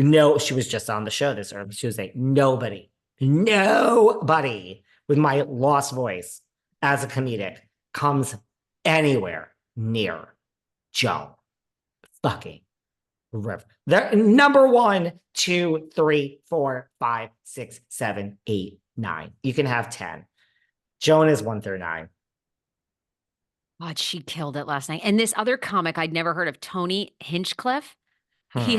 No, she was just on the show this early. She was like, nobody with my lost voice as a comedic comes anywhere near Joan fucking River. They're number 1, 2, 3, 4, 5, 6, 7, 8, 9. You can have 10. Joan is 1 through 9. God, she killed it last night. And this other comic I'd never heard of, Tony Hinchcliffe. He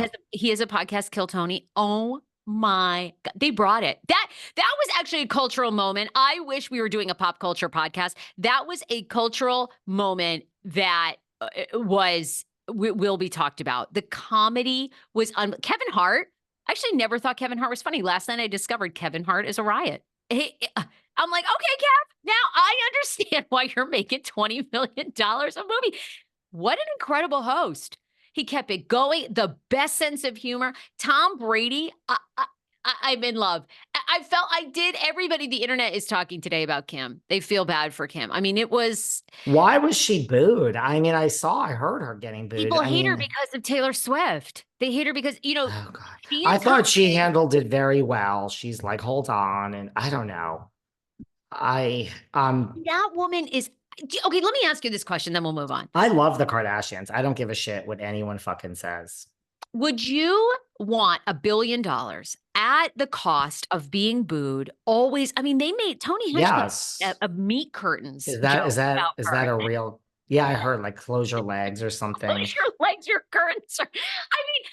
has a podcast, Kill Tony. Oh my God. They brought it. That was actually a cultural moment. I wish we were doing a pop culture podcast. That was a cultural moment that will be talked about. The comedy was Kevin Hart. I actually never thought Kevin Hart was funny. Last night I discovered Kevin Hart is a riot. I'm like, okay, Kev, now I understand why you're making $20 million a movie. What an incredible host. He kept it going. The best sense of humor. Tom Brady, I'm in love. I felt I did. Everybody, the internet is talking today about Kim. They feel bad for Kim. I mean, it was. Why was she booed? I mean, I heard her getting booed. People hate her because of Taylor Swift. They hate her because, oh God. I thought she handled it very well. She's like, hold on. And I don't know. That woman is. Okay, let me ask you this question, then we'll move on. I love the Kardashians. I don't give a shit what anyone fucking says. Would you want $1 billion at the cost of being booed? Always. I mean, they made Tony Hinchcliffe a meat curtains. Is that a real? Yeah, I heard like close your legs or something. Close your legs, your curtains. I mean,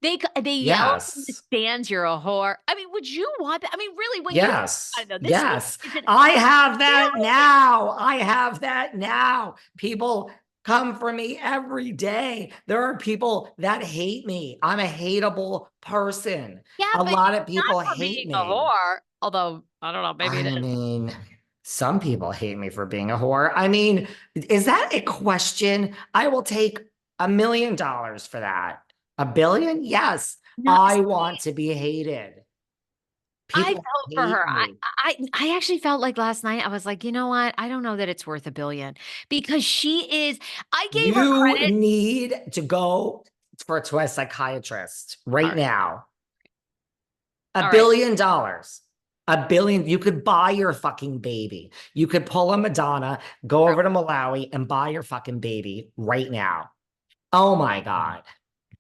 they yell in the stands, you're a whore. I mean, would you want that? I mean, really, when yes. I have that now. I have that now. People come for me every day. There are people that hate me. I'm a hateable person. Yeah, a lot of people hate me. A whore, although I don't know, maybe I mean, some people hate me for being a whore. I mean, is that a question? I will take $1 million for that. $1 billion? Yes. I want to be hated. I felt for her. I actually felt like last night, I was like, you know what? I don't know that it's worth $1 billion because she is, I gave her credit. You need to go to a psychiatrist right now. $1 billion. $1 billion. You could buy your fucking baby. You could pull a Madonna, go over to Malawi and buy your fucking baby right now. Oh my God.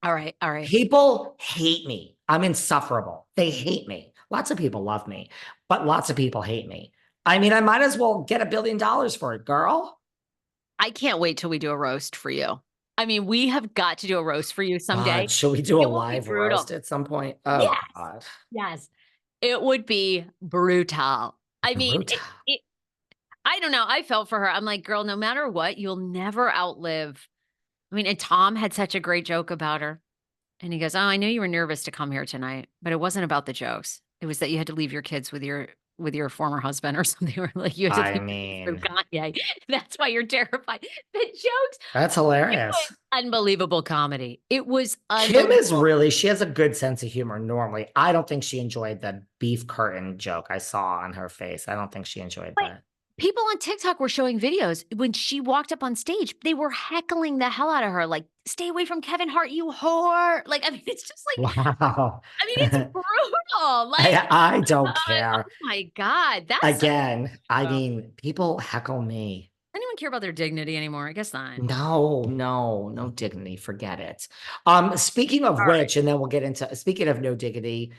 All right. People hate me. I'm insufferable. They hate me. Lots of people love me, but lots of people hate me. I mean, I might as well get $1 billion for it, girl. I can't wait till we do a roast for you. I mean, we have got to do a roast for you someday. Should we do a live roast at some point? Oh, yes. God. Yes. It would be brutal. I mean, I don't know. I felt for her. I'm like, girl, no matter what, you'll never outlive. I mean, and Tom had such a great joke about her. And he goes, oh, I knew you were nervous to come here tonight, but it wasn't about the jokes. It was that you had to leave your kids with your former husband or something. Or like you had to leave with Kanye. That's why you're terrified. The jokes. That's hilarious. It was unbelievable comedy. It was Kim is she has a good sense of humor normally. I don't think she enjoyed the beef curtain joke I saw on her face. I don't think she enjoyed that. People on TikTok were showing videos when she walked up on stage. They were heckling the hell out of her, like, stay away from Kevin Hart, you whore. Like, I mean, it's just like, wow. I mean, it's brutal. Like, I don't care. Oh my God. I mean, people heckle me. Anyone care about their dignity anymore? I guess not. No dignity. Forget it. Speaking of which, and then we'll get into, speaking of no dignity,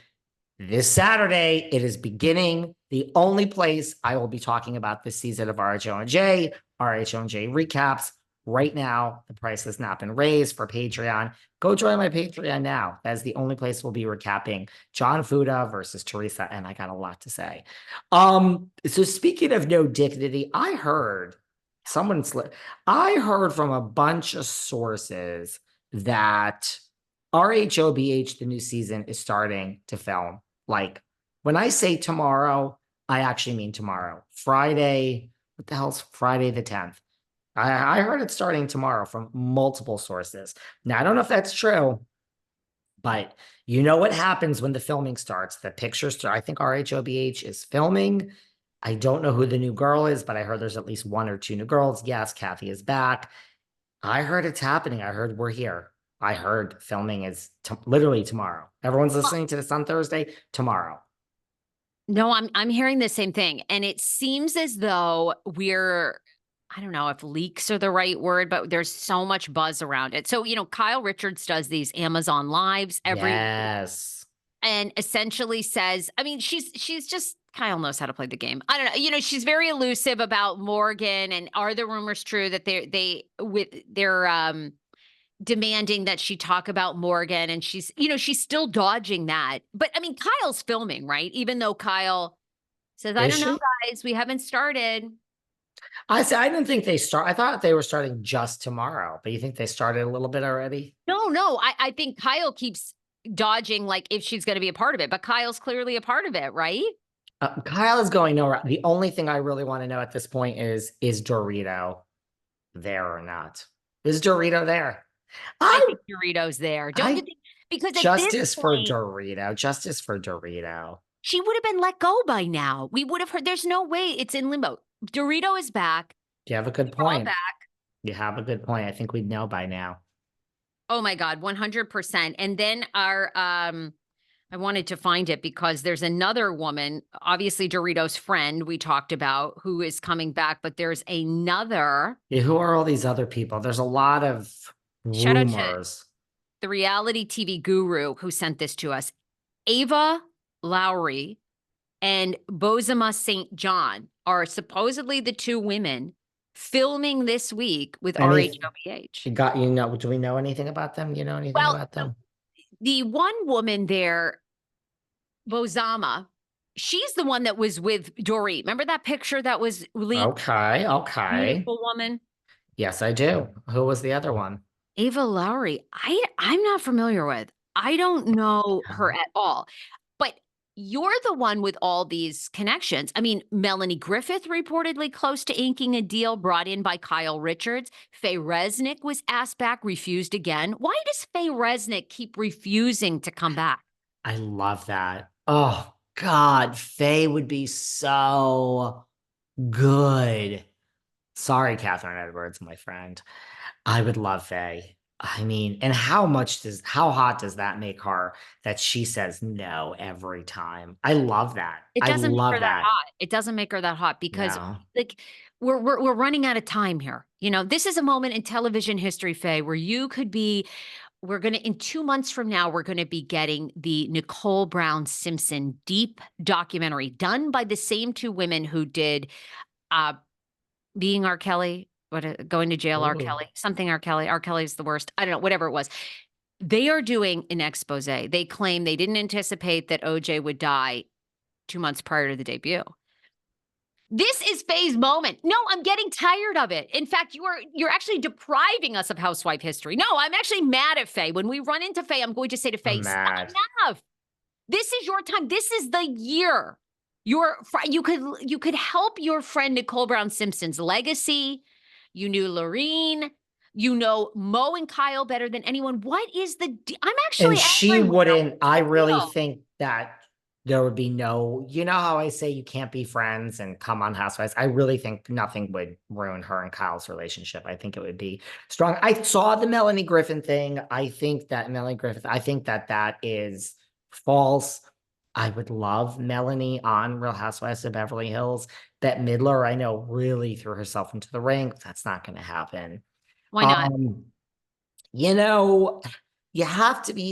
this Saturday, it is beginning. The only place I will be talking about this season of RHOJ recaps. Right now, the price has not been raised for Patreon. Go join my Patreon now. That's the only place we'll be recapping John Fuda versus Teresa, and I got a lot to say. So speaking of no dignity, I heard from a bunch of sources that RHOBH, the new season, is starting to film. Like, when I say tomorrow, I actually mean tomorrow. Friday, what the hell's Friday the 10th? I heard it's starting tomorrow from multiple sources. Now, I don't know if that's true, but you know what happens when the filming starts. The pictures start. I think RHOBH is filming. I don't know who the new girl is, but I heard there's at least 1 or 2 new girls. Yes, Kathy is back. I heard it's happening. I heard we're here. I heard filming is literally tomorrow. Everyone's listening to this on Thursday, tomorrow. No, I'm hearing the same thing. And it seems as though I don't know if leaks are the right word, but there's so much buzz around it. So, Kyle Richards does these Amazon Lives every week Yes. and essentially says, I mean, she's just Kyle knows how to play the game. I don't know. She's very elusive about Morgan and are the rumors true that they're demanding that she talk about Morgan, and she's still dodging that. But I mean, Kyle's filming, right? Even though Kyle says, I Is don't know, she? guys, we haven't started. I didn't think they start. I thought they were starting just tomorrow, but you think they started a little bit already? No, I think Kyle keeps dodging like if she's going to be a part of it, but Kyle's clearly a part of it, right? Kyle is going nowhere. The only thing I really want to know at this point is Dorito there or not? Is Dorito there? I I think Doritos there. Don't you I think? Because at this justice for point, Dorito. Justice for Dorito. she would have been let go by now. We would have heard. There's no way it's in limbo. Dorito is back. You have a good We're all point. back. You have a good point. I think we'd know by now. Oh my God, 100%. And then I wanted to find it because there's another woman, obviously Dorito's friend we talked about, who is coming back, but there's another. Yeah, who are all these other people? There's a lot of Shout out to rumors. the reality TV guru who sent this to us. Ava Lowry and Bozoma St. John are supposedly the two women filming this week with RHOBH. Do we know anything about them? You know anything Well, about them? the one woman there, Bozoma, she's the one that was with Dorit. Remember that picture that was leaked? Okay. Beautiful woman. Yes, I do. Who was the other one? Ava Lowry, I'm not familiar with. I don't know her at all. But you're the one with all these connections. I mean, Melanie Griffith reportedly close to inking a deal brought in by Kyle Richards. Faye Resnick was asked back, refused again. Why does Faye Resnick keep refusing to come back? I love that. Oh God, Faye would be so good. Sorry, Catherine Edwards, my friend. I would love Faye. I mean, and how hot does that make her that she says no every time? I love that. It I doesn't make her love that that. hot. It doesn't make her that hot because No. like we're running out of time here. This is a moment in television history, Faye, where you could be in 2 months from now, we're going to be getting the Nicole Brown Simpson deep documentary done by the same two women who did Being R. Kelly, going to jail R. Ooh. Kelly, something R. Kelly. R. Kelly's the worst. I don't know, whatever it was. They are doing an expose. They claim they didn't anticipate that OJ would die 2 months prior to the debut. This is Faye's moment. No, I'm getting tired of it. In fact, you're actually depriving us of housewife history. No, I'm actually mad at Faye. When we run into Faye, I'm going to say to Faye, enough. This is your time. This is the year. You could help your friend Nicole Brown Simpson's legacy. You knew Lorene. You know Mo and Kyle better than anyone. What is I'm actually. And she wouldn't. I really deal. think that there would be no. You know how I say you can't be friends and come on Housewives. I really think nothing would ruin her and Kyle's relationship. I think it would be strong. I saw the Melanie Griffin thing. I think that that is false. I would love Melanie on Real Housewives of Beverly Hills. Bette Midler, I know, really threw herself into the ring. That's not going to happen. Why not? You know, you have to be